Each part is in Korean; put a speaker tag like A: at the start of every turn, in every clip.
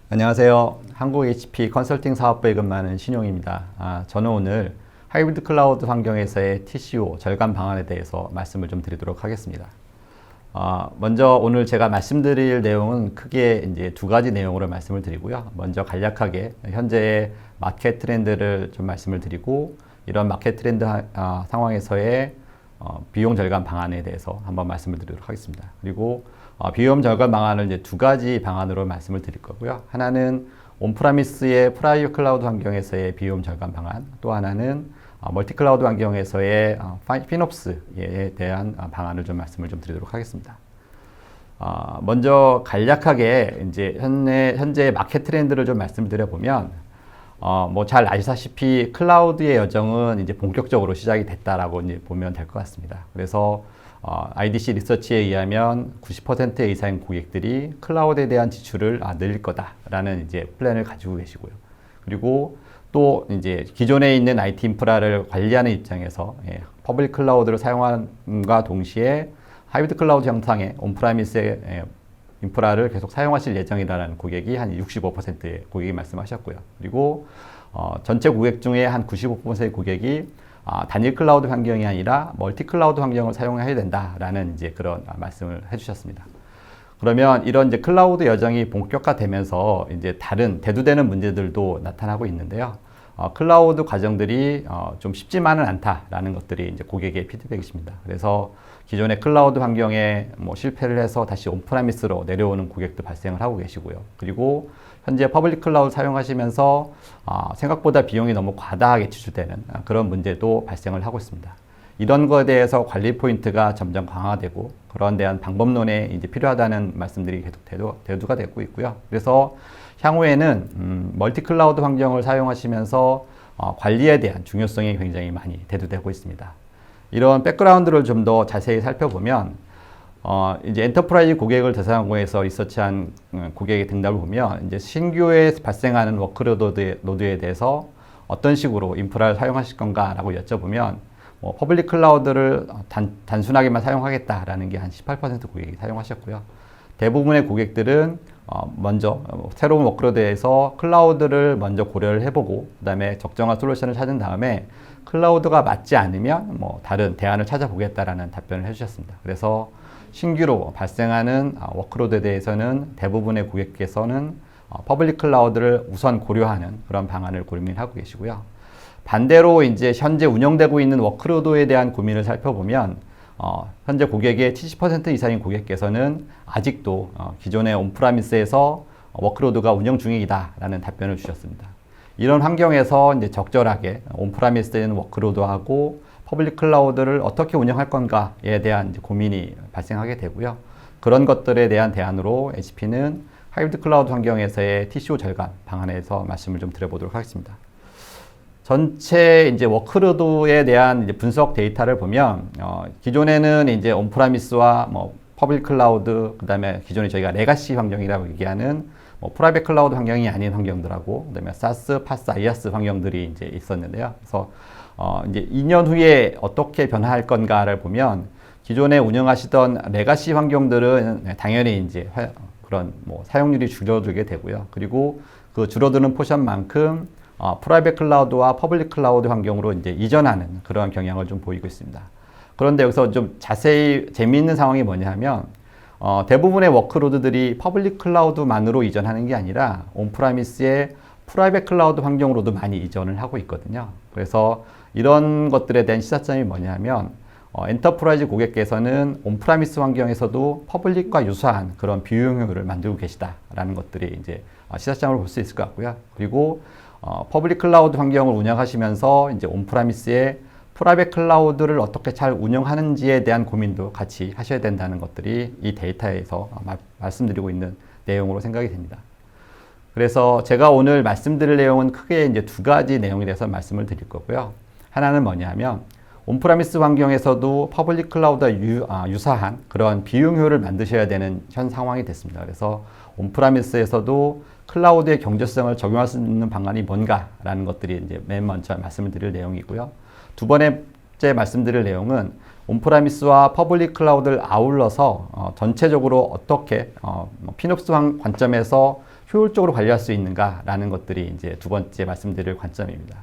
A: 안녕하세요. 한국 HP 컨설팅 사업부에 근무하는 신용입니다. 저는 오늘 하이브리드 클라우드 환경에서의 TCO 절감 방안에 대해서 말씀을 좀 드리도록 하겠습니다. 먼저 오늘 제가 말씀드릴 내용은 크게 이제 두 가지 내용으로 말씀을 드리고요. 먼저 간략하게 현재의 마켓 트렌드를 좀 말씀을 드리고, 이런 마켓 트렌드 상황에서의 비용 절감 방안에 대해서 한번 말씀을 드리도록 하겠습니다. 그리고 비용 절감 방안을 이제 두 가지 방안으로 말씀을 드릴 거고요. 하나는 온프라미스의 프라이빗 클라우드 환경에서의 비용 절감 방안, 또 하나는 멀티 클라우드 환경에서의 피놉스에 대한 방안을 좀 말씀을 좀 드리도록 하겠습니다. 먼저 간략하게 이제 현재 마켓 트렌드를 좀 말씀드려 보면, 뭐 잘 아시다시피 클라우드의 여정은 이제 본격적으로 시작이 됐다라고 이제 보면 될 것 같습니다. 그래서 IDC 리서치에 의하면 90% 이상의 고객들이 클라우드에 대한 지출을 늘릴 거다라는 이제 플랜을 가지고 계시고요. 그리고 또 이제 기존에 있는 IT 인프라를 관리하는 입장에서 퍼블릭 클라우드를 사용함과 동시에 하이브리드 클라우드 형상의 온프라미스의 인프라를 계속 사용하실 예정이라는 고객이 한 65%의 고객이 말씀하셨고요. 그리고 전체 고객 중에 한 95%의 고객이 단일 클라우드 환경이 아니라 멀티 클라우드 환경을 사용해야 된다라는 이제 그런 말씀을 해주셨습니다. 그러면 이런 이제 클라우드 여정이 본격화되면서 이제 다른 대두되는 문제들도 나타나고 있는데요. 클라우드 과정들이 좀 쉽지만은 않다라는 것들이 이제 고객의 피드백이십니다. 그래서 기존의 클라우드 환경에 뭐 실패를 해서 다시 온프라미스로 내려오는 고객도 발생을 하고 계시고요. 그리고 현재 퍼블릭 클라우드 사용하시면서 생각보다 비용이 너무 과다하게 지출되는 그런 문제도 발생을 하고 있습니다. 이런 것에 대해서 관리 포인트가 점점 강화되고, 그런 대한 방법론에 이제 필요하다는 말씀들이 계속 대두가 되고 있고요. 그래서 향후에는 멀티 클라우드 환경을 사용하시면서 관리에 대한 중요성이 굉장히 많이 대두되고 있습니다. 이런 백그라운드를 좀 더 자세히 살펴보면, 이제 엔터프라이즈 고객을 대상으로 해서 리서치한 고객의 등답을 보면, 이제 신규에 발생하는 워크로드에 대해서 어떤 식으로 인프라를 사용하실 건가라고 여쭤보면, 퍼블릭 클라우드를 단순하게만 사용하겠다라는 게 한 18% 고객이 사용하셨고요. 대부분의 고객들은 먼저 새로운 워크로드에서 클라우드를 먼저 고려를 해보고, 그 다음에 적정한 솔루션을 찾은 다음에 클라우드가 맞지 않으면 다른 대안을 찾아보겠다라는 답변을 해주셨습니다. 그래서 신규로 발생하는 워크로드에 대해서는 대부분의 고객께서는 퍼블릭 클라우드를 우선 고려하는 그런 방안을 고민하고 계시고요. 반대로 이제 현재 운영되고 있는 워크로드에 대한 고민을 살펴보면, 현재 고객의 70% 이상인 고객께서는 아직도 기존의 온프라미스에서 워크로드가 운영 중이다라는 답변을 주셨습니다. 이런 환경에서 이제 적절하게 온프라미스에 있는 워크로드하고 퍼블릭 클라우드를 어떻게 운영할 건가에 대한 이제 고민이 발생하게 되고요. 그런 것들에 대한 대안으로 HP는 하이브리드 클라우드 환경에서의 TCO 절감 방안에서 말씀을 좀 드려보도록 하겠습니다. 전체 이제 워크로드에 대한 이제 분석 데이터를 보면, 기존에는 이제 온프라미스와 퍼블릭 클라우드, 그 다음에 기존에 저희가 레가시 환경이라고 얘기하는 프라이빗 클라우드 환경이 아닌 환경들하고, 그 다음에 사스, 파스, 아이아스 환경들이 이제 있었는데요. 그래서 이제 2년 후에 어떻게 변화할 건가를 보면, 기존에 운영하시던 레가시 환경들은 당연히 이제 그런 사용률이 줄어들게 되고요. 그리고 그 줄어드는 포션만큼 프라이빗 클라우드와 퍼블릭 클라우드 환경으로 이제 이전하는 그런 경향을 좀 보이고 있습니다. 그런데 여기서 좀 자세히 재미있는 상황이 뭐냐 하면, 대부분의 워크로드들이 퍼블릭 클라우드만으로 이전하는 게 아니라 온프라미스의 프라이빗 클라우드 환경으로도 많이 이전을 하고 있거든요. 그래서 이런 것들에 대한 시사점이 뭐냐 하면, 엔터프라이즈 고객께서는 온프라미스 환경에서도 퍼블릭과 유사한 그런 비용효율을 만들고 계시다라는 것들이 이제 시사점으로 볼 수 있을 것 같고요. 그리고 퍼블릭 클라우드 환경을 운영하시면서 이제 온프라미스의 프라이빗 클라우드를 어떻게 잘 운영하는지에 대한 고민도 같이 하셔야 된다는 것들이 이 데이터에서 말씀드리고 있는 내용으로 생각이 됩니다. 그래서 제가 오늘 말씀드릴 내용은 크게 이제 두 가지 내용에 대해서 말씀을 드릴 거고요. 하나는 뭐냐면, 온프라미스 환경에서도 퍼블릭 클라우드와 유사한 그런 비용효율을 만드셔야 되는 현 상황이 됐습니다. 그래서 온프라미스에서도 클라우드의 경제성을 적용할 수 있는 방안이 뭔가라는 것들이 이제 맨 먼저 말씀을 드릴 내용이고요. 두 번째 번째 말씀드릴 내용은 온프라미스와 퍼블릭 클라우드를 아울러서 전체적으로 어떻게 피놉스 관점에서 효율적으로 관리할 수 있는가라는 것들이 이제 두 번째 말씀드릴 관점입니다.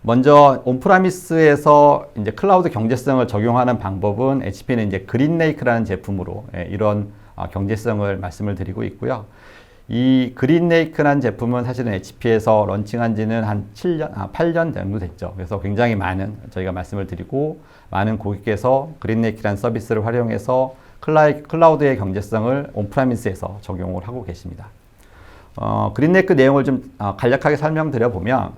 A: 먼저 온프라미스에서 이제 클라우드 경제성을 적용하는 방법은 HP는 이제 그린레이크라는 제품으로 이런 경제성을 말씀을 드리고 있고요. 이 그린레이크라는 제품은 사실은 HP에서 런칭한 지는 한 8년 정도 됐죠. 그래서 굉장히 많은 저희가 말씀을 드리고 많은 고객께서 그린레이크라는 서비스를 활용해서 클라우드의 경제성을 온프라미스에서 적용을 하고 계십니다. 그린레이크 내용을 좀 간략하게 설명드려 보면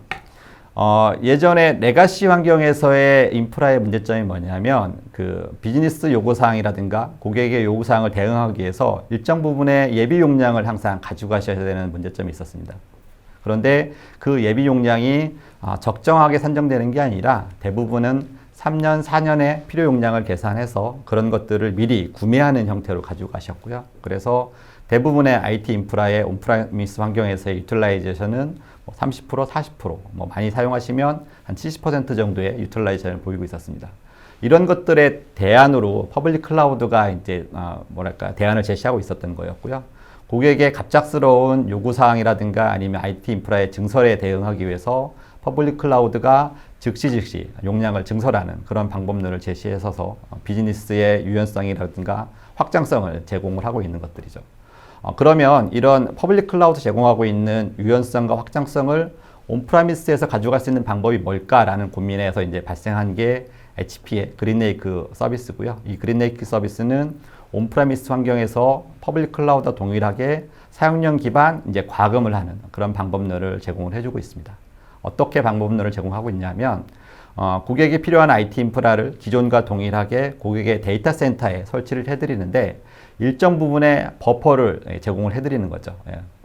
A: 예전에 레가시 환경에서의 인프라의 문제점이 뭐냐면 그 비즈니스 요구사항이라든가 고객의 요구사항을 대응하기 위해서 일정 부분의 예비 용량을 항상 가지고 가셔야 되는 문제점이 있었습니다. 그런데 그 예비 용량이 적정하게 산정되는 게 아니라 대부분은 3년, 4년의 필요 용량을 계산해서 그런 것들을 미리 구매하는 형태로 가지고 가셨고요. 그래서 대부분의 IT 인프라의 온프라미스 환경에서의 유틸라이제이션은 30%, 40%, 많이 사용하시면 한 70% 정도의 유틸라이제이션을 보이고 있었습니다. 이런 것들의 대안으로 퍼블릭 클라우드가 이제 대안을 제시하고 있었던 거였고요. 고객의 갑작스러운 요구사항이라든가 아니면 IT 인프라의 증설에 대응하기 위해서 퍼블릭 클라우드가 즉시 용량을 증설하는 그런 방법론을 제시해서 비즈니스의 유연성이라든가 확장성을 제공을 하고 있는 것들이죠. 그러면 이런 퍼블릭 클라우드 제공하고 있는 유연성과 확장성을 온프라미스에서 가져갈 수 있는 방법이 뭘까라는 고민에서 이제 발생한 게 HP의 그린레이크 서비스고요. 이 그린레이크 서비스는 온프라미스 환경에서 퍼블릭 클라우드와 동일하게 사용량 기반 이제 과금을 하는 그런 방법론을 제공을 해주고 있습니다. 어떻게 방법론을 제공하고 있냐면 고객이 필요한 IT 인프라를 기존과 동일하게 고객의 데이터 센터에 설치를 해드리는데 일정 부분의 버퍼를 제공을 해드리는 거죠.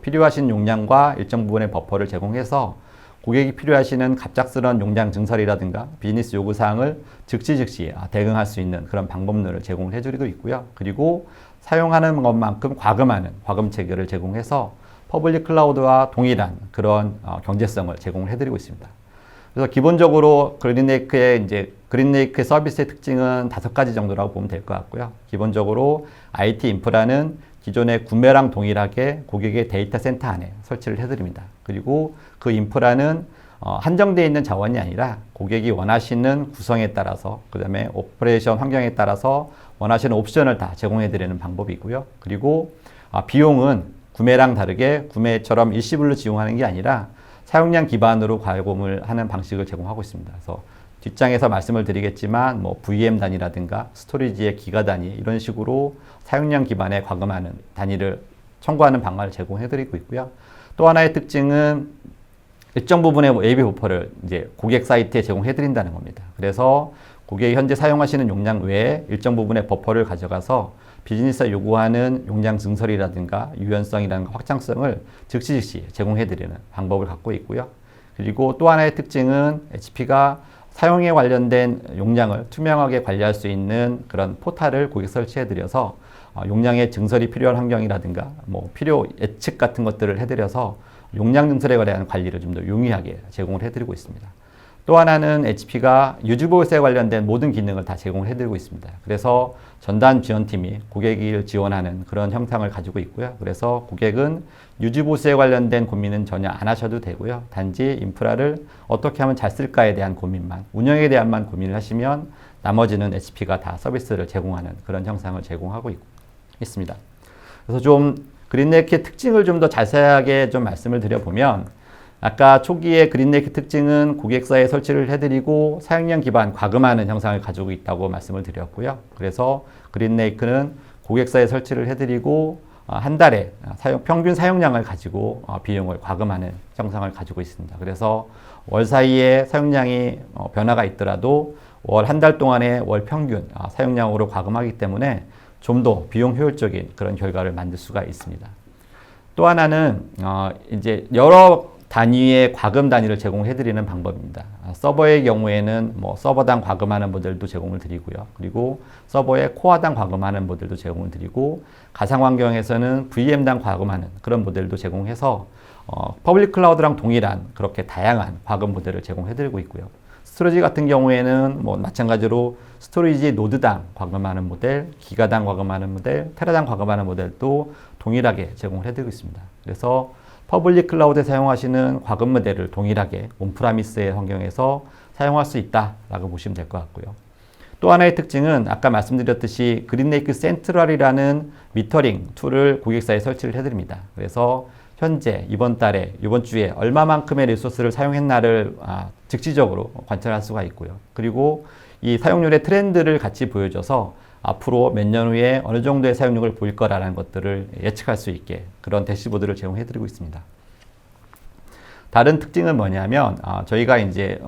A: 필요하신 용량과 일정 부분의 버퍼를 제공해서 고객이 필요하시는 갑작스러운 용량 증설이라든가 비즈니스 요구사항을 즉시 대응할 수 있는 그런 방법론을 제공을 해드리고 있고요. 그리고 사용하는 것만큼 과금하는 과금 체계를 제공해서 퍼블릭 클라우드와 동일한 그런 경제성을 제공을 해드리고 있습니다. 그래서 기본적으로 그린레이크의 서비스의 특징은 5가지 정도라고 보면 될 것 같고요. 기본적으로 IT 인프라는 기존의 구매랑 동일하게 고객의 데이터 센터 안에 설치를 해드립니다. 그리고 그 인프라는 한정되어 있는 자원이 아니라 고객이 원하시는 구성에 따라서 그 다음에 오퍼레이션 환경에 따라서 원하시는 옵션을 다 제공해드리는 방법이고요. 그리고 비용은 구매랑 다르게 구매처럼 일시불로 지용하는 게 아니라 사용량 기반으로 과금을 하는 방식을 제공하고 있습니다. 그래서 뒷장에서 말씀을 드리겠지만 VM 단위라든가 스토리지의 기가 단위 이런 식으로 사용량 기반의 과금하는 단위를 청구하는 방안을 제공해드리고 있고요. 또 하나의 특징은 일정 부분의 예비 버퍼를 이제 고객 사이트에 제공해드린다는 겁니다. 그래서 고객이 현재 사용하시는 용량 외에 일정 부분의 버퍼를 가져가서 비즈니스가 요구하는 용량 증설이라든가 유연성이라든가 확장성을 즉시 제공해드리는 방법을 갖고 있고요. 그리고 또 하나의 특징은 HP가 사용에 관련된 용량을 투명하게 관리할 수 있는 그런 포탈을 고객 설치해드려서 용량의 증설이 필요한 환경이라든가 필요 예측 같은 것들을 해드려서 용량 증설에 대한 관리를 좀 더 용이하게 제공을 해드리고 있습니다. 또 하나는 HP가 유지보수에 관련된 모든 기능을 다 제공을 해드리고 있습니다. 그래서 전담 지원팀이 고객을 지원하는 그런 형상을 가지고 있고요. 그래서 고객은 유지보수에 관련된 고민은 전혀 안 하셔도 되고요. 단지 인프라를 어떻게 하면 잘 쓸까에 대한 고민만, 운영에 대한만 고민을 하시면 나머지는 HP가 다 서비스를 제공하는 그런 형상을 제공하고 있습니다. 그래서 좀 그린레이크의 특징을 좀 더 자세하게 좀 말씀을 드려보면 아까 초기에 그린레이크 특징은 고객사에 설치를 해드리고 사용량 기반 과금하는 형상을 가지고 있다고 말씀을 드렸고요. 그래서 그린레이크는 고객사에 설치를 해드리고 한 달에 평균 사용량을 가지고 비용을 과금하는 형상을 가지고 있습니다. 그래서 월 사이에 사용량이 변화가 있더라도 월 한 달 동안의 월 평균 사용량으로 과금하기 때문에 좀 더 비용 효율적인 그런 결과를 만들 수가 있습니다. 또 하나는 이제 여러 단위의 과금 단위를 제공해드리는 방법입니다. 서버의 경우에는 서버당 과금하는 모델도 제공을 드리고요. 그리고 서버의 코어당 과금하는 모델도 제공을 드리고 가상 환경에서는 VM당 과금하는 그런 모델도 제공해서 퍼블릭 클라우드랑 동일한 그렇게 다양한 과금 모델을 제공해드리고 있고요. 스토리지 같은 경우에는 뭐 마찬가지로 스토리지 노드당 과금하는 모델, 기가당 과금하는 모델, 테라당 과금하는 모델도 동일하게 제공을 해드리고 있습니다. 그래서 퍼블릭 클라우드에 사용하시는 과금 모델을 동일하게 온프라미스의 환경에서 사용할 수 있다라고 보시면 될 것 같고요. 또 하나의 특징은 아까 말씀드렸듯이 그린레이크 센트럴이라는 미터링 툴을 고객사에 설치를 해드립니다. 그래서 현재 이번 달에 이번 주에 얼마만큼의 리소스를 사용했나를 즉시적으로 관찰할 수가 있고요. 그리고 이 사용률의 트렌드를 같이 보여줘서 앞으로 몇 년 후에 어느 정도의 사용률을 보일 거라는 것들을 예측할 수 있게 그런 대시보드를 제공해드리고 있습니다. 다른 특징은 뭐냐면 저희가 이제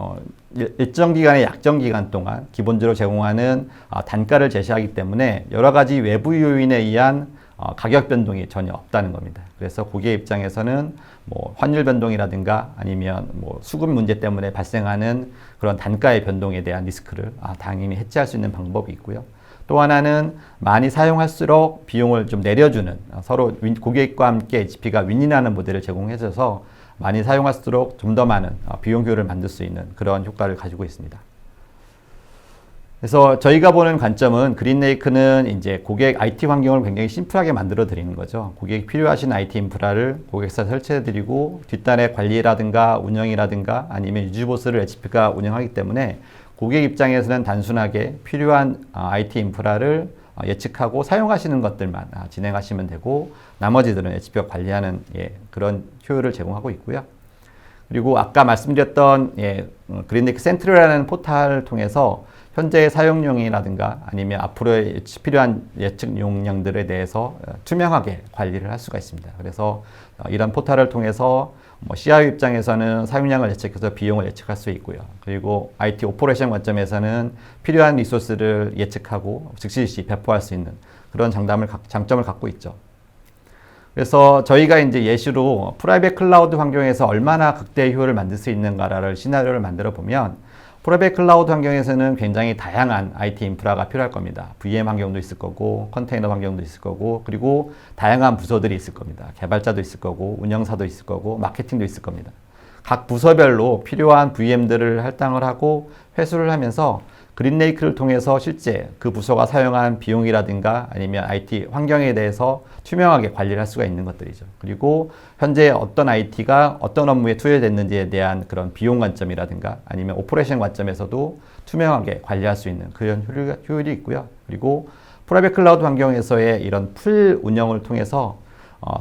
A: 일정 기간의 약정 기간 동안 기본적으로 제공하는 단가를 제시하기 때문에 여러 가지 외부 요인에 의한 가격 변동이 전혀 없다는 겁니다. 그래서 고객 입장에서는 뭐 환율 변동이라든가 아니면 뭐 수급 문제 때문에 발생하는 그런 단가의 변동에 대한 리스크를 당연히 해지할 수 있는 방법이 있고요. 또 하나는 많이 사용할수록 비용을 좀 내려주는 서로 고객과 함께 HP가 윈윈하는 모델을 제공해줘서 많이 사용할수록 좀 더 많은 비용 효율을 만들 수 있는 그런 효과를 가지고 있습니다. 그래서 저희가 보는 관점은 그린레이크는 이제 고객 IT 환경을 굉장히 심플하게 만들어 드리는 거죠. 고객이 필요하신 IT 인프라를 고객사에 설치해 드리고 뒷단의 관리라든가 운영이라든가 아니면 유지보수를 HP가 운영하기 때문에 고객 입장에서는 단순하게 필요한 IT 인프라를 예측하고 사용하시는 것들만 진행하시면 되고 나머지들은 HP가 관리하는 그런 효율을 제공하고 있고요. 그리고 아까 말씀드렸던 그린레이크 센트럴이라는 포탈을 통해서 현재의 사용량이라든가 아니면 앞으로 필요한 예측 용량들에 대해서 투명하게 관리를 할 수가 있습니다. 그래서 이런 포탈을 통해서 CIO 입장에서는 사용량을 예측해서 비용을 예측할 수 있고요. 그리고 IT 오퍼레이션 관점에서는 필요한 리소스를 예측하고 즉시 배포할 수 있는 그런 장점을 갖고 있죠. 그래서 저희가 이제 예시로 프라이빗 클라우드 환경에서 얼마나 극대의 효율을 만들 수 있는가를 시나리오를 만들어 보면 프라이빗 클라우드 환경에서는 굉장히 다양한 IT 인프라가 필요할 겁니다. VM 환경도 있을 거고 컨테이너 환경도 있을 거고 그리고 다양한 부서들이 있을 겁니다. 개발자도 있을 거고 운영사도 있을 거고 마케팅도 있을 겁니다. 각 부서별로 필요한 VM들을 할당을 하고 회수를 하면서 그린레이크를 통해서 실제 그 부서가 사용한 비용이라든가 아니면 IT 환경에 대해서 투명하게 관리를 할 수가 있는 것들이죠. 그리고 현재 어떤 IT가 어떤 업무에 투여됐는지에 대한 그런 비용 관점이라든가 아니면 오퍼레이션 관점에서도 투명하게 관리할 수 있는 그런 효율이 있고요. 그리고 프라이빗 클라우드 환경에서의 이런 풀 운영을 통해서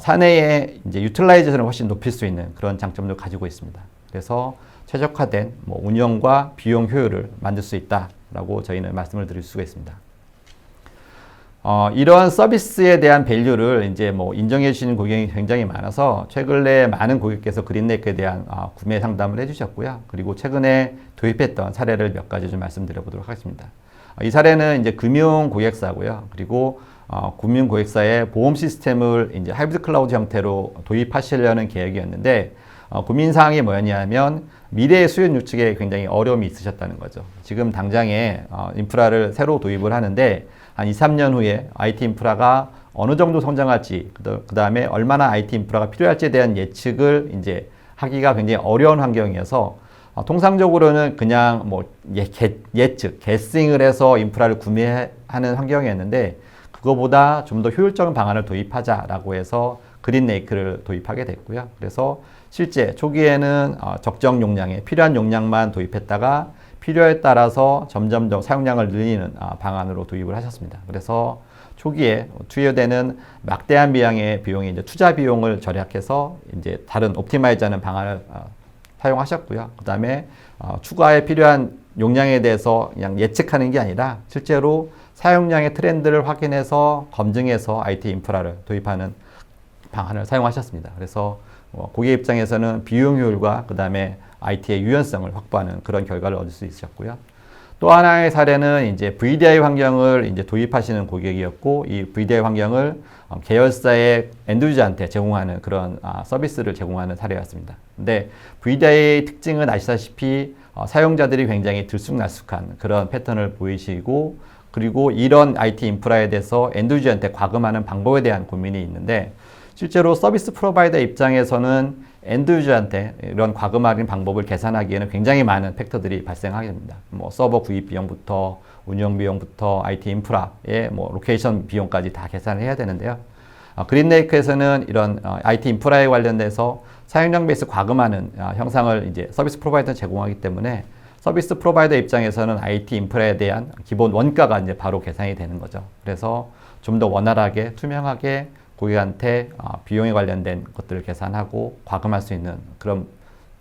A: 사내의 이제 유틸라이제이션을 훨씬 높일 수 있는 그런 장점도 가지고 있습니다. 그래서 최적화된 운영과 비용 효율을 만들 수 있다라고 저희는 말씀을 드릴 수가 있습니다. 이러한 서비스에 대한 밸류를 이제 인정해 주시는 고객이 굉장히 많아서 최근에 많은 고객께서 그린레이크에 대한 구매 상담을 해주셨고요. 그리고 최근에 도입했던 사례를 몇 가지 좀 말씀드려 보도록 하겠습니다. 이 사례는 이제 금융 고객사고요. 그리고 금융 고객사의 보험 시스템을 이제 하이브리드 클라우드 형태로 도입하시려는 계획이었는데 고민사항이 뭐였냐면 미래의 수요 유축에 굉장히 어려움이 있으셨다는 거죠. 지금 당장에 인프라를 새로 도입을 하는데 한 2, 3년 후에 IT 인프라가 어느 정도 성장할지 그 다음에 얼마나 IT 인프라가 필요할지에 대한 예측을 이제 하기가 굉장히 어려운 환경이어서 통상적으로는 그냥 예측, 게싱을 해서 인프라를 구매하는 환경이었는데 그거보다 좀 더 효율적인 방안을 도입하자라고 해서 그린레이크를 도입하게 됐고요. 그래서 실제 초기에는 적정 용량에 필요한 용량만 도입했다가 필요에 따라서 점점 더 사용량을 늘리는 방안으로 도입을 하셨습니다. 그래서 초기에 투여되는 막대한 비용의 이제 투자 비용을 절약해서 이제 다른 옵티마이즈하는 방안을 사용하셨고요. 그 다음에 추가에 필요한 용량에 대해서 그냥 예측하는 게 아니라 실제로 사용량의 트렌드를 확인해서 검증해서 IT 인프라를 도입하는 방안을 사용하셨습니다. 그래서 고객 입장에서는 비용 효율과 그 다음에 IT의 유연성을 확보하는 그런 결과를 얻을 수 있으셨고요. 또 하나의 사례는 이제 VDI 환경을 이제 도입하시는 고객이었고 이 VDI 환경을 계열사의 엔드유저한테 제공하는 그런 서비스를 제공하는 사례였습니다. 근데 VDI의 특징은 아시다시피 사용자들이 굉장히 들쑥날쑥한 그런 패턴을 보이시고 그리고 이런 IT 인프라에 대해서 엔드유저한테 과금하는 방법에 대한 고민이 있는데 실제로 서비스 프로바이더 입장에서는 엔드 유저한테 이런 과금 할인 방법을 계산하기에는 굉장히 많은 팩터들이 발생하게 됩니다. 뭐 서버 구입 비용부터 운영 비용부터 IT 인프라의 뭐 로케이션 비용까지 다 계산을 해야 되는데요. 그린레이크에서는 이런 IT 인프라에 관련돼서 사용량 베이스 과금하는 형상을 이제 서비스 프로바이더 제공하기 때문에 서비스 프로바이더 입장에서는 IT 인프라에 대한 기본 원가가 이제 바로 계산이 되는 거죠. 그래서 좀 더 원활하게 투명하게 고객한테 비용에 관련된 것들을 계산하고 과금할 수 있는 그런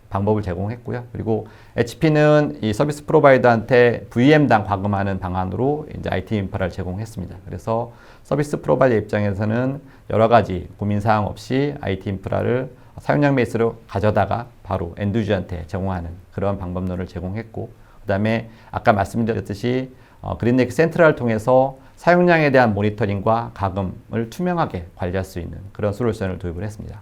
A: 방법을 제공했고요. 그리고 HP는 이 서비스 프로바이더한테 VM당 과금하는 방안으로 이제 IT 인프라를 제공했습니다. 그래서 서비스 프로바이더 입장에서는 여러 가지 고민사항 없이 IT 인프라를 사용량 베이스로 가져다가 바로 엔드 유저한테 제공하는 그런 방법론을 제공했고, 그 다음에 아까 말씀드렸듯이 그린레이크 센트럴을 통해서 사용량에 대한 모니터링과 과금을 투명하게 관리할 수 있는 그런 솔루션을 도입을 했습니다.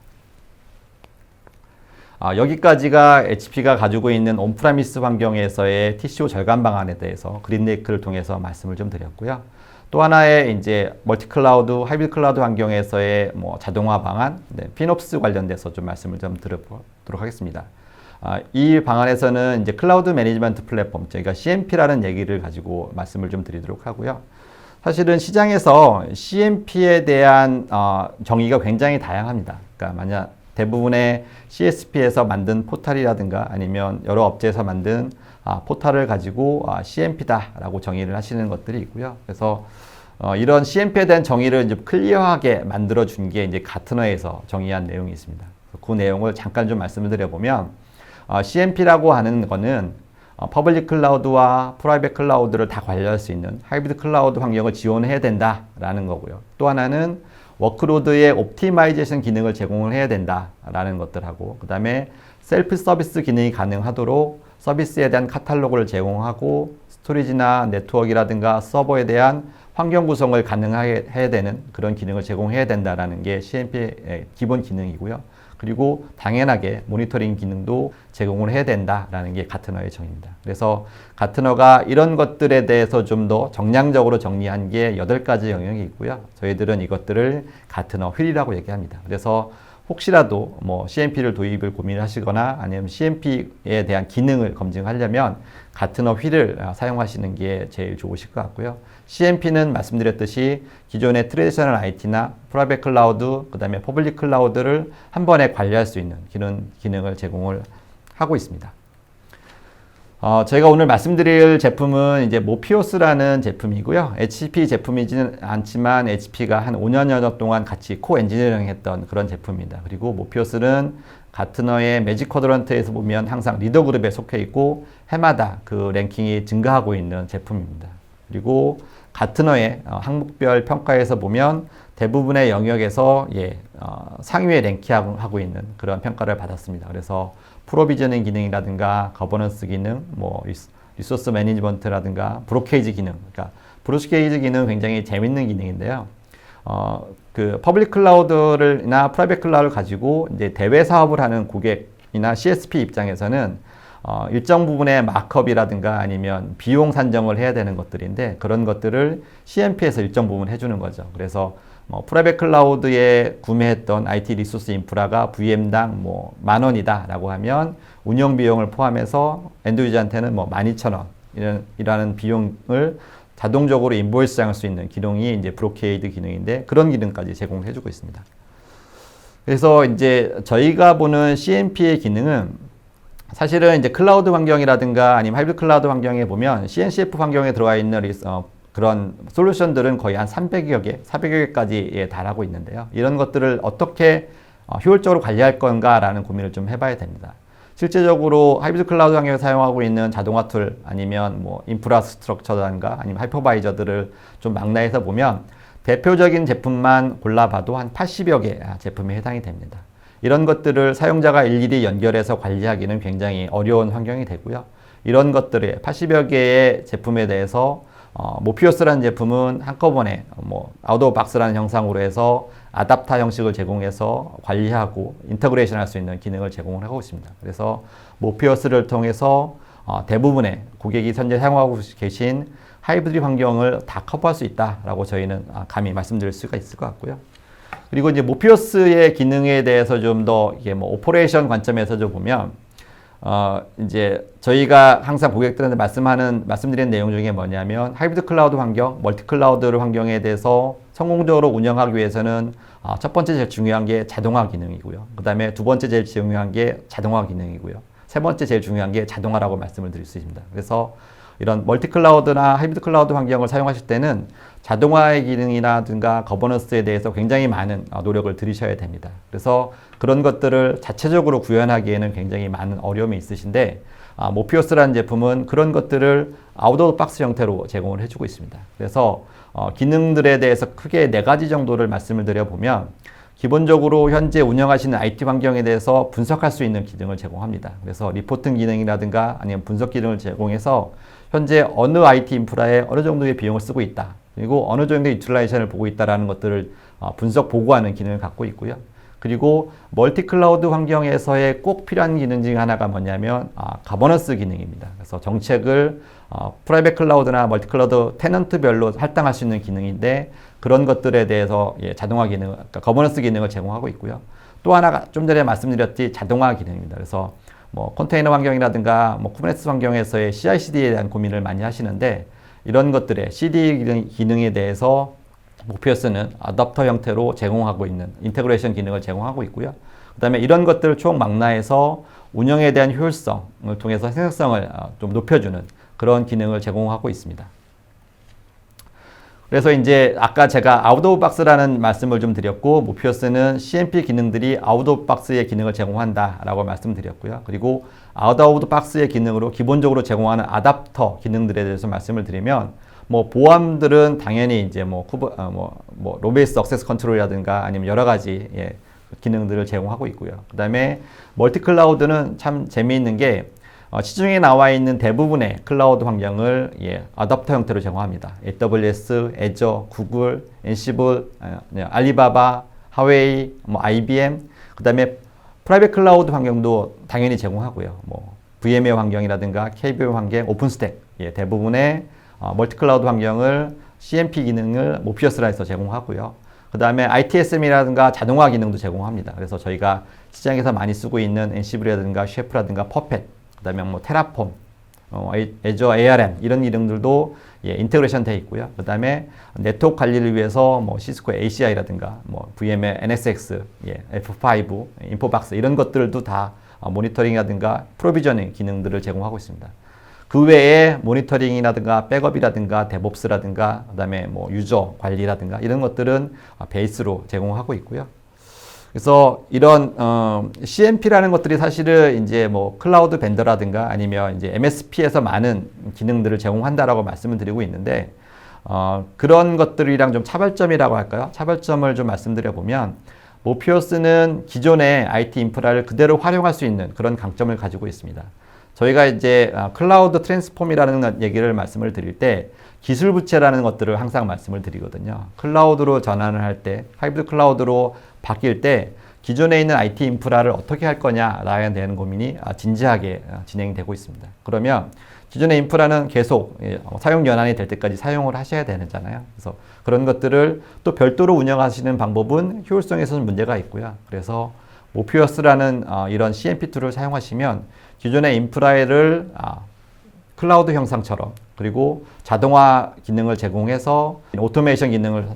A: 여기까지가 HP가 가지고 있는 온프라미스 환경에서의 TCO 절감 방안에 대해서 그린레이크를 통해서 말씀을 좀 드렸고요. 또 하나의 이제 멀티클라우드, 하이브리드 클라우드 환경에서의 뭐 자동화 방안, 피놉스 관련돼서 좀 말씀을 좀 드려보도록 하겠습니다. 이 방안에서는 이제 클라우드 매니지먼트 플랫폼, 저희가 CMP라는 얘기를 가지고 말씀을 좀 드리도록 하고요. 사실은 시장에서 CMP에 대한 정의가 굉장히 다양합니다. 그러니까 만약 대부분의 CSP에서 만든 포탈이라든가 아니면 여러 업체에서 만든 포탈을 가지고 CMP다라고 정의를 하시는 것들이 있고요. 그래서 이런 CMP에 대한 정의를 이제 클리어하게 만들어 준 게 이제 가트너에서 정의한 내용이 있습니다. 그 내용을 잠깐 좀 말씀을 드려보면 CMP라고 하는 거는 퍼블릭 클라우드와 프라이빗 클라우드를 다 관리할 수 있는 하이브리드 클라우드 환경을 지원해야 된다라는 거고요. 또 하나는 워크로드의 옵티마이제이션 기능을 제공을 해야 된다라는 것들하고, 그 다음에 셀프 서비스 기능이 가능하도록 서비스에 대한 카탈로그를 제공하고 스토리지나 네트워크라든가 서버에 대한 환경 구성을 가능하게 해야 되는 그런 기능을 제공해야 된다라는 게 CMP의 기본 기능이고요. 그리고 당연하게 모니터링 기능도 제공을 해야 된다라는 게 가트너의 정의입니다. 그래서 가트너가 이런 것들에 대해서 좀 더 정량적으로 정리한 게 8가지 영역이 있고요. 저희들은 이것들을 가트너 휠이라고 얘기합니다. 그래서 혹시라도 뭐 CMP를 도입을 고민하시거나 아니면 CMP에 대한 기능을 검증하려면 가트너 휠을 사용하시는 게 제일 좋으실 것 같고요. CMP는 말씀드렸듯이 기존의 트레디셔널 IT나 프라이빗 클라우드, 그 다음에 퍼블릭 클라우드를 한 번에 관리할 수 있는 기능을 제공을 하고 있습니다. 저희가 오늘 말씀드릴 제품은 이제 모피오스라는 제품이고요. HP 제품이지는 않지만 HP가 한 5년여 동안 같이 코 엔지니어링 했던 그런 제품입니다. 그리고 모피오스는 가트너의 매직 쿼드런트에서 보면 항상 리더 그룹에 속해 있고 해마다 그 랭킹이 증가하고 있는 제품입니다. 그리고 가트너의 항목별 평가에서 보면 대부분의 영역에서 상위에 랭킹하고 있는 그런 평가를 받았습니다. 그래서 프로비저닝 기능이라든가 거버넌스 기능, 뭐 리소스 매니지먼트라든가 브로케이지 기능, 그러니까 브로케이지 기능 굉장히 재밌는 기능인데요. 그 퍼블릭 클라우드나 프라이빗 클라우드를 가지고 이제 대외 사업을 하는 고객이나 CSP 입장에서는 일정 부분의 마크업이라든가 아니면 비용 산정을 해야 되는 것들인데 그런 것들을 CMP에서 일정 부분 해주는 거죠. 그래서 프라이빗 클라우드에 구매했던 IT 리소스 인프라가 VM당 뭐 10,000원이다 라고 하면 운영 비용을 포함해서 엔드 유저한테는 뭐 12,000원 이라는 비용을 자동적으로 인보이스 장할 수 있는 기능이 이제 브로케이드 기능인데 그런 기능까지 제공해 주고 있습니다. 그래서 이제 저희가 보는 CMP의 기능은 사실은 이제 클라우드 환경이라든가 아니면 하이브리드 클라우드 환경에 보면 CNCF 환경에 들어와 있는 그런 솔루션들은 거의 한 300여 개, 400여 개까지 달하고 있는데요. 이런 것들을 어떻게 효율적으로 관리할 건가라는 고민을 좀 해봐야 됩니다. 실제적으로 하이브리드 클라우드 환경에 사용하고 있는 자동화 툴 아니면 뭐 인프라스트럭처라든가 아니면 하이퍼바이저들을 좀 망라해서 보면 대표적인 제품만 골라봐도 한 80여 개 제품에 해당이 됩니다. 이런 것들을 사용자가 일일이 연결해서 관리하기는 굉장히 어려운 환경이 되고요. 이런 것들의 80여 개의 제품에 대해서 모피오스라는 제품은 한꺼번에 뭐 아웃 오브 박스라는 형상으로 해서 아답터 형식을 제공해서 관리하고 인터그레이션 할 수 있는 기능을 제공을 하고 있습니다. 그래서 모피오스를 통해서 대부분의 고객이 현재 사용하고 계신 하이브리드 환경을 다 커버할 수 있다라고 저희는 감히 말씀드릴 수가 있을 것 같고요. 그리고 이제 모피어스의 기능에 대해서 좀 더 이게 뭐 오퍼레이션 관점에서 좀 보면 이제 저희가 항상 고객들한테 말씀드리는 내용 중에 뭐냐면 하이브리드 클라우드 환경, 멀티 클라우드 환경에 대해서 성공적으로 운영하기 위해서는 첫 번째 제일 중요한 게 자동화 기능이고요. 그 다음에 두 번째 제일 중요한 게 자동화 기능이고요. 세 번째 제일 중요한 게 자동화라고 말씀을 드릴 수 있습니다. 그래서 이런 멀티 클라우드나 하이브리드 클라우드 환경을 사용하실 때는 자동화의 기능이라든가 거버넌스에 대해서 굉장히 많은 노력을 들이셔야 됩니다. 그래서 그런 것들을 자체적으로 구현하기에는 굉장히 많은 어려움이 있으신데 모피어스라는 제품은 그런 것들을 아웃 오브 박스 형태로 제공을 해주고 있습니다. 그래서 기능들에 대해서 크게 4가지 정도를 말씀을 드려보면 기본적으로 현재 운영하시는 IT 환경에 대해서 분석할 수 있는 기능을 제공합니다. 그래서 리포팅 기능이라든가 아니면 분석 기능을 제공해서 현재 어느 IT 인프라에 어느 정도의 비용을 쓰고 있다. 그리고 어느 정도의 유틸라이제이션을 보고 있다는 것들을 분석 보고하는 기능을 갖고 있고요. 그리고 멀티 클라우드 환경에서의 꼭 필요한 기능 중 하나가 뭐냐면 가버넌스 기능입니다. 그래서 정책을 프라이빗 클라우드나 멀티 클라우드 테넌트별로 할당할 수 있는 기능인데 그런 것들에 대해서 자동화 기능, 그러니까 거버넌스 기능을 제공하고 있고요. 또 하나가 좀 전에 말씀드렸듯이 자동화 기능입니다. 그래서 뭐 컨테이너 환경이라든가 뭐 쿠버네티스 환경에서의 CI/CD에 대한 고민을 많이 하시는데 이런 것들의 CD 기능에 대해서 모피어스는 어댑터 형태로 제공하고 있는 인테그레이션 기능을 제공하고 있고요. 그 다음에 이런 것들을 총망라해서 운영에 대한 효율성을 통해서 생산성을 좀 높여주는 그런 기능을 제공하고 있습니다. 그래서 이제 아까 제가 아웃 오브 박스라는 말씀을 좀 드렸고 모피어스는 CMP 기능들이 아웃 오브 박스의 기능을 제공한다라고 말씀드렸고요. 그리고 아웃 오브 박스의 기능으로 기본적으로 제공하는 아답터 기능들에 대해서 말씀을 드리면 뭐 보안들은 당연히 이제 뭐 로베이스 액세스 컨트롤이라든가 아니면 여러 가지 기능들을 제공하고 있고요. 그다음에 멀티 클라우드는 참 재미있는 게 시중에 나와 있는 대부분의 클라우드 환경을 어댑터 형태로 제공합니다. AWS, 애저, 구글, 엔시블, 알리바바, 하웨이, 뭐 IBM, 그다음에 프라이빗 클라우드 환경도 당연히 제공하고요. 뭐 VMware 환경이라든가 KVM 환경, 오픈스택 대부분의 멀티 클라우드 환경을 CMP 기능을 모피어스라 해서 제공하고요. 그 다음에 ITSM이라든가 자동화 기능도 제공합니다. 그래서 저희가 시장에서 많이 쓰고 있는 엔시블이라든가 셰프라든가 퍼펫, 그 다음에 뭐 테라폼, 애저 ARM 이런 기능들도 인테그레이션 되어 있고요. 그 다음에 네트워크 관리를 위해서 뭐 시스코 ACI라든가 뭐 VMware NSX, F5, 인포박스 이런 것들도 다 모니터링이라든가 프로비저닝 기능들을 제공하고 있습니다. 그 외에 모니터링이라든가 백업이라든가 데브옵스라든가 그다음에 뭐 유저 관리라든가 이런 것들은 베이스로 제공하고 있고요. 그래서 이런 CMP라는 것들이 사실은 이제 뭐 클라우드 벤더라든가 아니면 이제 MSP에서 많은 기능들을 제공한다라고 말씀을 드리고 있는데 그런 것들이랑 좀 차별점이라고 할까요? 차별점을 좀 말씀드려 보면 모피어스는 기존의 IT 인프라를 그대로 활용할 수 있는 그런 강점을 가지고 있습니다. 저희가 이제 클라우드 트랜스폼이라는 얘기를 말씀을 드릴 때 기술 부채라는 것들을 항상 말씀을 드리거든요. 클라우드로 전환을 할 때, 하이브리드 클라우드로 바뀔 때 기존에 있는 IT 인프라를 어떻게 할 거냐라에 대한 고민이 진지하게 진행되고 있습니다. 그러면 기존의 인프라는 계속 사용 연한이 될 때까지 사용을 하셔야 되잖아요. 그래서 그런 것들을 또 별도로 운영하시는 방법은 효율성에서는 문제가 있고요. 그래서 모피어스라는 이런 CMP 툴을 사용하시면 기존의 인프라를 클라우드 형상처럼 그리고 자동화 기능을 제공해서 오토메이션 기능을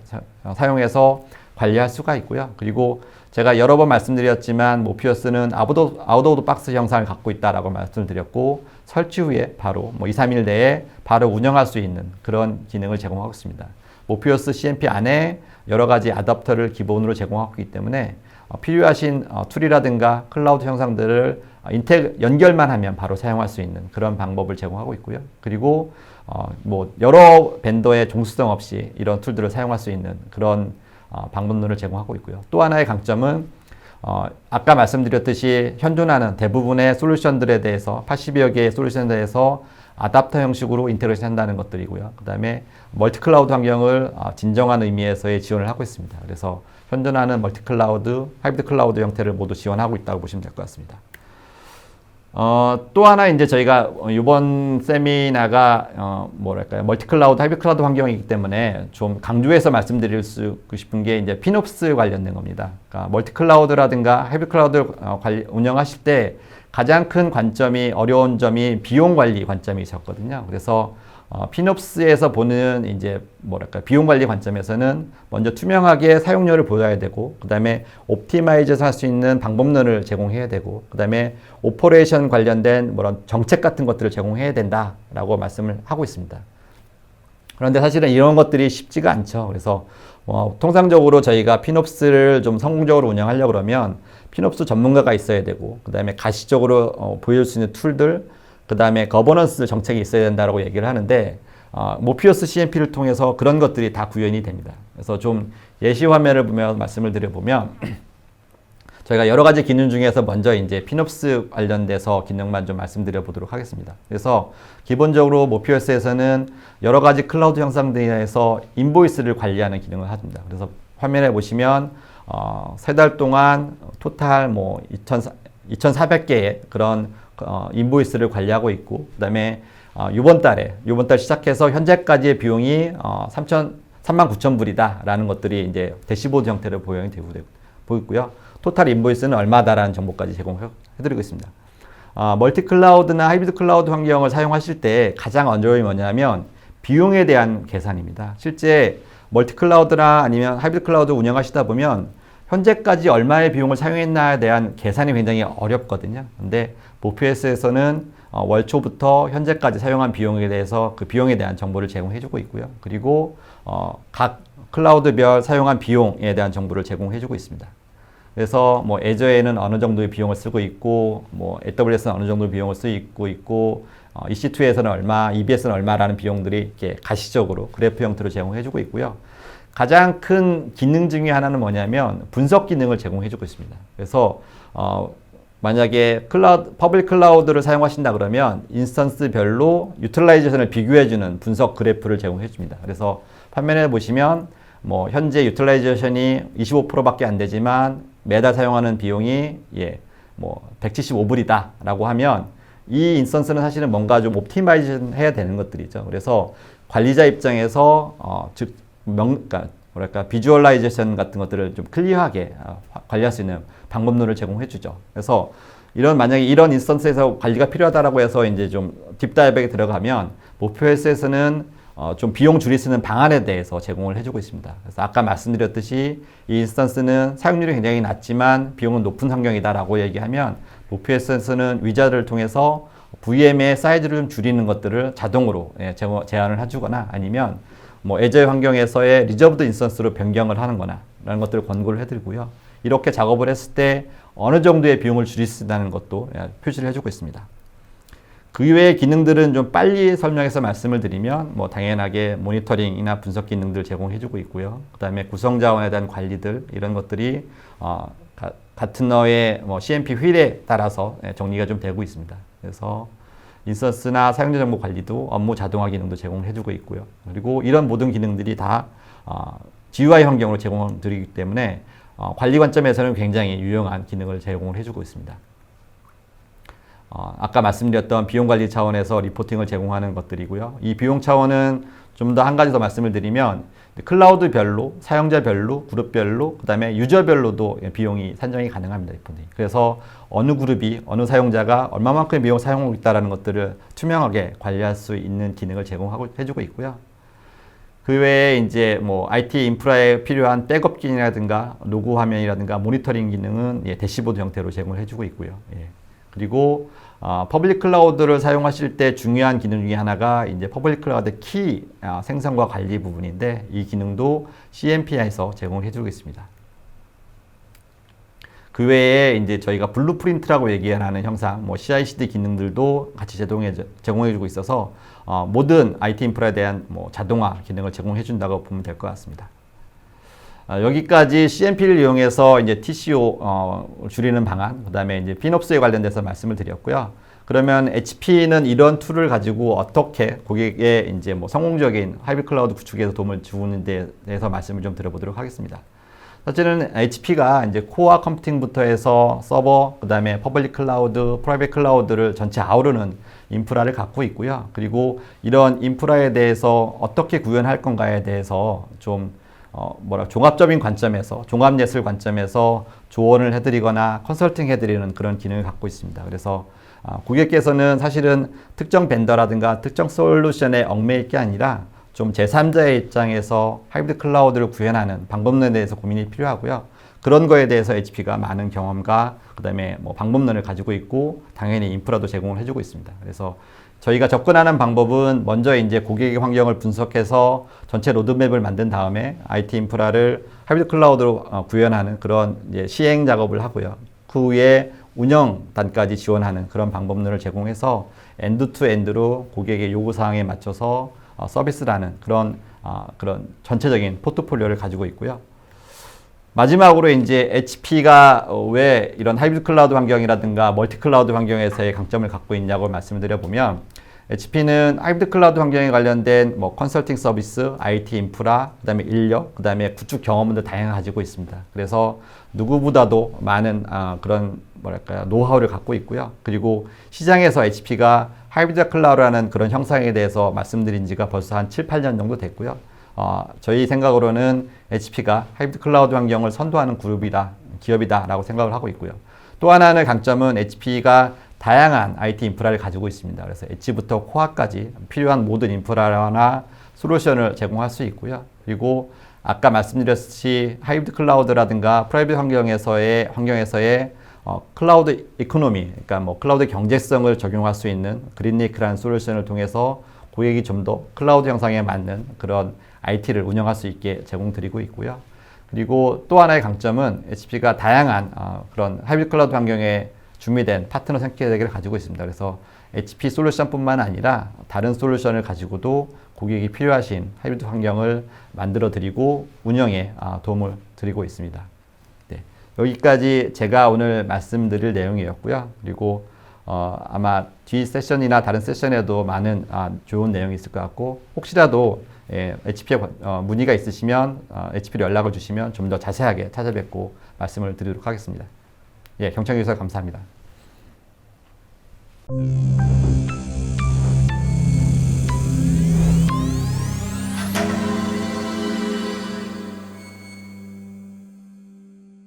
A: 사용해서 관리할 수가 있고요. 그리고 제가 여러 번 말씀드렸지만 모피어스는 아웃 오브 박스 형상을 갖고 있다라고 말씀을 드렸고 설치 후에 바로 뭐 2, 3일 내에 바로 운영할 수 있는 그런 기능을 제공하고 있습니다. 모피어스 CMP 안에 여러 가지 어댑터를 기본으로 제공하고 있기 때문에 필요하신 툴이라든가 클라우드 형상들을 연결만 하면 바로 사용할 수 있는 그런 방법을 제공하고 있고요. 그리고 뭐 여러 벤더의 종수성 없이 이런 툴들을 사용할 수 있는 그런 방법론을 제공하고 있고요. 또 하나의 강점은 아까 말씀드렸듯이 현존하는 대부분의 솔루션들에 대해서 80여 개의 솔루션에 대해서 어댑터 형식으로 인테그레이션 한다는 것들이고요. 그 다음에 멀티 클라우드 환경을 진정한 의미에서의 지원을 하고 있습니다. 그래서 현존하는 멀티 클라우드, 하이브리드 클라우드 형태를 모두 지원하고 있다고 보시면 될 것 같습니다. 또 하나 이제 저희가 이번 세미나가 뭐랄까요, 멀티클라우드, 하이브리드 클라우드 환경이기 때문에 좀 강조해서 말씀드릴 수 싶은 게 이제 피놉스 관련된 겁니다. 그러니까 멀티클라우드라든가 하이브리드 클라우드 운영하실 때 가장 큰 관점이, 어려운 점이 비용 관리 관점이셨거든요. 그래서 피놉스에서 보는 이제 뭐랄까, 비용 관리 관점에서는 먼저 투명하게 사용료를 보여야 되고, 그 다음에 옵티마이즈해서 할 수 있는 방법론을 제공해야 되고, 그 다음에 오퍼레이션 관련된 그런 정책 같은 것들을 제공해야 된다라고 말씀을 하고 있습니다. 그런데 사실은 이런 것들이 쉽지가 않죠. 그래서 통상적으로 저희가 피놉스를 좀 성공적으로 운영하려고 그러면 피놉스 전문가가 있어야 되고, 그 다음에 가시적으로 보여줄 수 있는 툴들, 그 다음에 거버넌스 정책이 있어야 된다고 얘기를 하는데, 모피어스 CMP를 통해서 그런 것들이 다 구현이 됩니다. 그래서 좀 예시 화면을 보면 말씀을 드려보면, 저희가 여러 가지 기능 중에서 먼저 이제 피놉스 관련돼서 기능만 좀 말씀드려 보도록 하겠습니다. 그래서 기본적으로 모피어스에서는 여러 가지 클라우드 형상들에서 인보이스를 관리하는 기능을 합니다. 그래서 화면에 보시면 세 달 동안 토탈 뭐 2,400개의 그런 인보이스를 관리하고 있고, 그 다음에 이번 달 시작해서 현재까지의 비용이 39,000불이다 라는 것들이 이제 대시보드 형태로 보여요. 보이고요. 토탈 인보이스는 얼마다라는 정보까지 제공해드리고 있습니다. 멀티클라우드나 하이브리드 클라우드 환경을 사용하실 때 가장 어려움이 뭐냐면 비용에 대한 계산입니다. 실제 멀티클라우드나 아니면 하이브리드 클라우드 운영하시다 보면 현재까지 얼마의 비용을 사용했나에 대한 계산이 굉장히 어렵거든요. 근데 모피어스에서는 월 초부터 현재까지 사용한 비용에 대해서 그 비용에 대한 정보를 제공해주고 있고요. 그리고 각 클라우드별 사용한 비용에 대한 정보를 제공해주고 있습니다. 그래서 뭐 애저에는 어느 정도의 비용을 쓰고 있고, 뭐 AWS는 어느 정도의 비용을 쓰고 있고, EC2에서는 얼마, EBS는 얼마라는 비용들이 이렇게 가시적으로 그래프 형태로 제공해주고 있고요. 가장 큰 기능 중에 하나는 뭐냐면 분석 기능을 제공해주고 있습니다. 그래서 만약에 퍼블릭 클라우드를 사용하신다 그러면 인스턴스별로 유틸라이제이션을 비교해주는 분석 그래프를 제공해줍니다. 그래서 화면에 보시면 뭐 현재 유틸라이제이션이 25%밖에 안 되지만 매달 사용하는 비용이 뭐 175불이다 라고 하면 이 인스턴스는 사실은 뭔가 좀 옵티마이즈 해야 되는 것들이죠. 그래서 관리자 입장에서 그러니까 뭐랄까, 비주얼라이제이션 같은 것들을 좀 클리어하게 관리할 수 있는 방법론을 제공해 주죠. 그래서 만약에 이런 인스턴스에서 관리가 필요하다라고 해서 이제 좀 딥다이브에 들어가면 모피어스에서는 좀 비용 줄일 수 있는 방안에 대해서 제공을 해주고 있습니다. 그래서 아까 말씀드렸듯이 이 인스턴스는 사용률이 굉장히 낮지만 비용은 높은 환경이다라고 얘기하면 모피어스에서는 위자드를 통해서 VM의 사이즈를 좀 줄이는 것들을 자동으로 제한을 해주거나 아니면 뭐 애저의 환경에서의 리저브드 인스턴스로 변경을 하는 거나 라는 것들을 권고를 해드리고요. 이렇게 작업을 했을 때 어느 정도의 비용을 줄일 수 있다는 것도 표시를 해주고 있습니다. 그 외의 기능들은 좀 빨리 설명해서 말씀을 드리면 뭐 당연하게 모니터링이나 분석 기능들 제공해주고 있고요. 그 다음에 구성 자원에 대한 관리들, 이런 것들이 가트너의 뭐 CMP 휠에 따라서 정리가 좀 되고 있습니다. 그래서 인스턴스나 사용자 정보 관리도 업무 자동화 기능도 제공해주고 있고요. 그리고 이런 모든 기능들이 다 GUI 환경으로 제공을 드리기 때문에 관리 관점에서는 굉장히 유용한 기능을 제공을 해주고 있습니다. 아까 말씀드렸던 비용 관리 차원에서 리포팅을 제공하는 것들이고요. 이 비용 차원은 좀 더 한 가지 더 말씀을 드리면 클라우드별로, 사용자별로, 그룹별로, 그 다음에 유저별로도 비용이 산정이 가능합니다. 그래서 어느 그룹이, 어느 사용자가 얼마만큼의 비용을 사용하고 있다는 것들을 투명하게 관리할 수 있는 기능을 해주고 있고요. 그 외에 이제 뭐 IT 인프라에 필요한 백업 기능이라든가 로그 화면이라든가 모니터링 기능은 대시보드 형태로 제공을 해주고 있고요. 그리고 퍼블릭 클라우드를 사용하실 때 중요한 기능 중에 하나가 이제 퍼블릭 클라우드 키 생성과 관리 부분인데 이 기능도 CMP에서 제공을 해주고 있습니다. 그 외에 이제 저희가 블루프린트라고 얘기하는 형상, 뭐 CI/CD 기능들도 같이 제공해주고 있어서 모든 IT 인프라에 대한 뭐 자동화 기능을 제공해준다고 보면 될 것 같습니다. 여기까지 CMP를 이용해서 이제 TCO 줄이는 방안, 그 다음에 이제 피놉스에 관련돼서 말씀을 드렸고요. 그러면 HP는 이런 툴을 가지고 어떻게 고객의 이제 뭐 성공적인 하이브리드 클라우드 구축에서 도움을 주는 데 대해서 말씀을 좀 드려보도록 하겠습니다. 사실은 HP가 이제 코어 컴퓨팅부터 해서 서버, 그 다음에 퍼블릭 클라우드, 프라이빗 클라우드를 전체 아우르는 인프라를 갖고 있고요. 그리고 이런 인프라에 대해서 어떻게 구현할 건가에 대해서 좀 종합적인 관점에서, 종합예술 관점에서 조언을 해드리거나 컨설팅 해드리는 그런 기능을 갖고 있습니다. 그래서 고객께서는 사실은 특정 벤더라든가 특정 솔루션에 얽매일 게 아니라 좀 제3자의 입장에서 하이브리드 클라우드를 구현하는 방법론에 대해서 고민이 필요하고요. 그런 거에 대해서 HP가 많은 경험과 그다음에 방법론을 가지고 있고 당연히 인프라도 제공을 해주고 있습니다. 그래서 저희가 접근하는 방법은 먼저 이제 고객의 환경을 분석해서 전체 로드맵을 만든 다음에 IT 인프라를 하이브리드 클라우드로 구현하는 그런 이제 시행 작업을 하고요. 그 후에 운영 단까지 지원하는 그런 방법론을 제공해서 엔드 투 엔드로 고객의 요구 사항에 맞춰서 서비스라는 그런 전체적인 포트폴리오를 가지고 있고요. 마지막으로 이제 HP가 왜 이런 하이브리드 클라우드 환경이라든가 멀티 클라우드 환경에서의 강점을 갖고 있냐고 말씀을 드려보면 HP는 하이브리드 클라우드 환경에 관련된 컨설팅 서비스, IT 인프라, 그다음에 인력, 그다음에 구축 경험도 다양하게 가지고 있습니다. 그래서 누구보다도 많은 그런 노하우를 갖고 있고요. 그리고 시장에서 HP가 하이브리드 클라우드라는 그런 형상에 대해서 말씀드린 지가 벌써 한 7, 8년 정도 됐고요. 저희 생각으로는 HP가 하이브리드 클라우드 환경을 선도하는 기업이다라고 생각을 하고 있고요. 또 하나의 강점은 HP가 다양한 IT 인프라를 가지고 있습니다. 그래서 엣지부터 코어까지 필요한 모든 인프라나 솔루션을 제공할 수 있고요. 그리고 아까 말씀드렸듯이 하이브리드 클라우드라든가 프라이빗 환경에서의 클라우드 이코노미, 그러니까 클라우드 경제성을 적용할 수 있는 그린레이크라는 솔루션을 통해서 고객이 좀 더 클라우드 형상에 맞는 그런 IT를 운영할 수 있게 제공드리고 있고요. 그리고 또 하나의 강점은 HP가 다양한 그런 하이브리드 클라우드 환경에 준비된 파트너 생태계를 가지고 있습니다. 그래서 HP 솔루션뿐만 아니라 다른 솔루션을 가지고도 고객이 필요하신 하이브리드 환경을 만들어 드리고 운영에 도움을 드리고 있습니다. 네, 여기까지 제가 오늘 말씀드릴 내용이었고요. 그리고 아마 뒤 세션이나 다른 세션에도 많은 좋은 내용이 있을 것 같고 혹시라도 HP에 문의가 있으시면 HP로 연락을 주시면 좀 더 자세하게 찾아뵙고 말씀을 드리도록 하겠습니다. 예, 경청해 주셔서 감사합니다.